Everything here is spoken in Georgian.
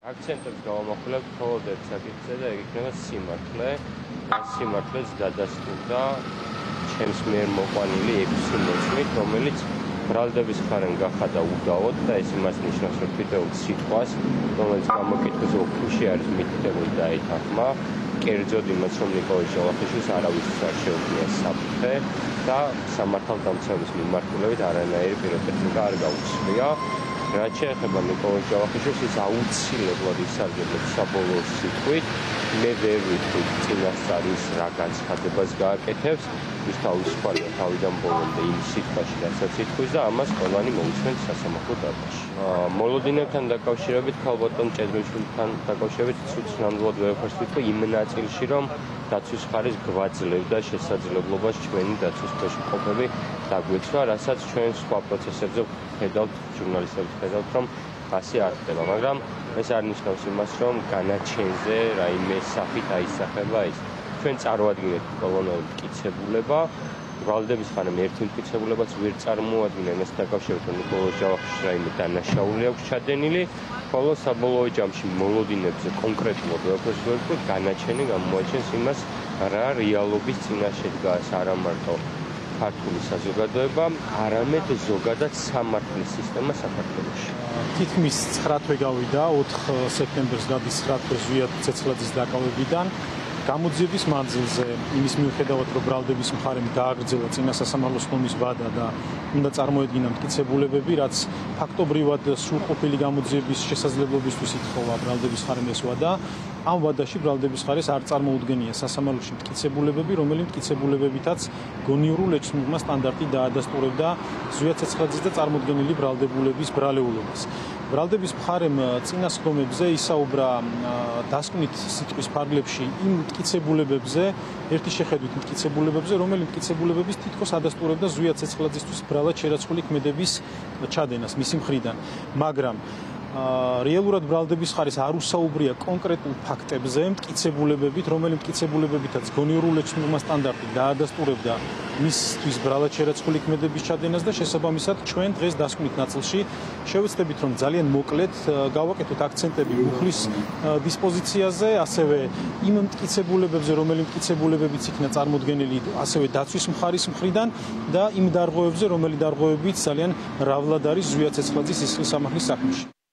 აქცენტებს გავამახვილებთ მხოლოდ ერთ საკითხზე და ეგ იქნება სიმართლე. სიმართლეს გადასტურდა ჩემს მიერ მოყვანილი 6 მოწმით, რომელიც ბრალდების მხარენ გახადა უდაოდ და ეს იმას ნიშნავს, რომ თითოეულ სიტყვას, რომელიც გამოკითხვის ოქროში არის მითითებული და ეთანხმა, კერძოდ იმას, რომ ნიკოლოზ ჯავახიშვილს არავისთვის არ შეუძლია საფრთხე და სამართალდამცავების მიმართულებით არანაირი პიროტექნიკა არ გაუწია. რაც შეეხება ნიკოლოზ ჯავახიშვილს, ის აუცილებლად ისარგებლებს საბოლოო სიტყვით. მე ვერ ვიცი წინასწარ ის რა განცხადებას გააკეთებს, ის თავისუფალია თავიდან ბოლომდე იმ სიტყვაში, რასაც ითქვის და ამას ყველანი მოусმენთ სასამართლო დარბაზში. მოლოდინებთან დაკავშირებით, ქალბატონ ჭედროშვილთან დაკავშირებით ცუდ ნამდვილად ვერ ვფიქრობ იმ ნაწილში, რომ დაცვის მხარეს გვაძლევდა შესაძლებლობას ჩვენი დაცვის ქვეშ მყოფები დაგვეცვა, რასაც ჩვენ სხვა პროცესებზე ვხედავთ, ჟურნალისტები ვხედავთ, რომ ასე არ ხდება, მაგრამ ეს არ ნიშნავს იმას, რომ განაჩენზე რაიმე სახით აისახება ის. ჩვენ წარვადგინეთ բոլონოვი მტკიცებულება, ბრალდების მხარემ ერთი მტკიცებულებაც ვერ წარმოადგინა იმას დაკავშირებით, რომ ნიკოლოზ ჯავახიშვილს რაიმე დანაშაული აქვს ჩადენილი, ხოლო საბოლოო ჯამში მოლოდინებზე კონკრეტულად ვეფერს ვერ ვთქვი, განაჩენი გამოაჩენს იმას, რა რეალობის წინაშე დგას არა მარტო ქართული საზოგადოება, არამედ ზოგადად სამართლის სისტემა საქართველოში. თითქმის 9 თვე გავიდა 4 სექტემბერს გადის 9 თვე ზვიად ცეცხლაძის დაკავებიდან. გამოძიების მანძილზე იმის მიუხედავად, რომ ბრალდების მხარემ დააგრძელა წინა სასამართლოს ხომის ვადა და უნდა წარმოედგინა მტკიცებულებები, რაც ფაქტობრივად სრულყოფილი გამოძიების შესაძლებლობისთვის ითხოვა ბრალდების მხარემ ეს ვადა. ამ ვადაში ბრალდების მხარეს არ წარმოუდგენია სასამართლოში მტკიცებულებები, რომელი მტკიცებულებებითაც გონიურულ ეჭვმიღმა სტანდარტი დაადასტურებდა ზვიად ცეცხლაძის და წარმოდგენილი ბრალდებულების ბრალეულობას. ბრალდების მხარემ წინა სხდომებზე ისაუბრა დასკვნით სიტყვის ფარგლებში იმ მტკიცებულებებზე, ერთი შეხედვით მტკიცებულებებზე, რომელი მტკიცებულებების თითქოს ადასტურებდა ზვიად ცეცხლაძისთვის ბრალად შერაცხული ქმედების ჩადენას მისი მხრიდან. მაგრამ რეალურად ბრალდების მხარეს არ უსაუბრია კონკრეტულ ფაქტებზე, მტკიცებულებებით, რომელი მტკიცებულებებითაც გონიურულ ეჭვმიღმა სტანდარტი დაადასტურებდა მისთვის ბრალად შერაცხული ქმედების ჩადენას და შესაბამისად ჩვენ დღეს დასკვნით ნაწილში შევეცდებით, რომ ძალიან მოკლედ გავაკეთოთ აქცენტები მუხლის დისპოზიციაზე, ასევე იმ მტკიცებულებებზე, რომელი მტკიცებულებებიც იქნა წარმოდგენილი ასევე დაცვის მხარის მხრიდან და იმ დარღვევებზე, რომელი დარღვევებიც ძალიან მრავლად არის ზვიად ცეცხლაძის სისხლის სამართლის საქმეში.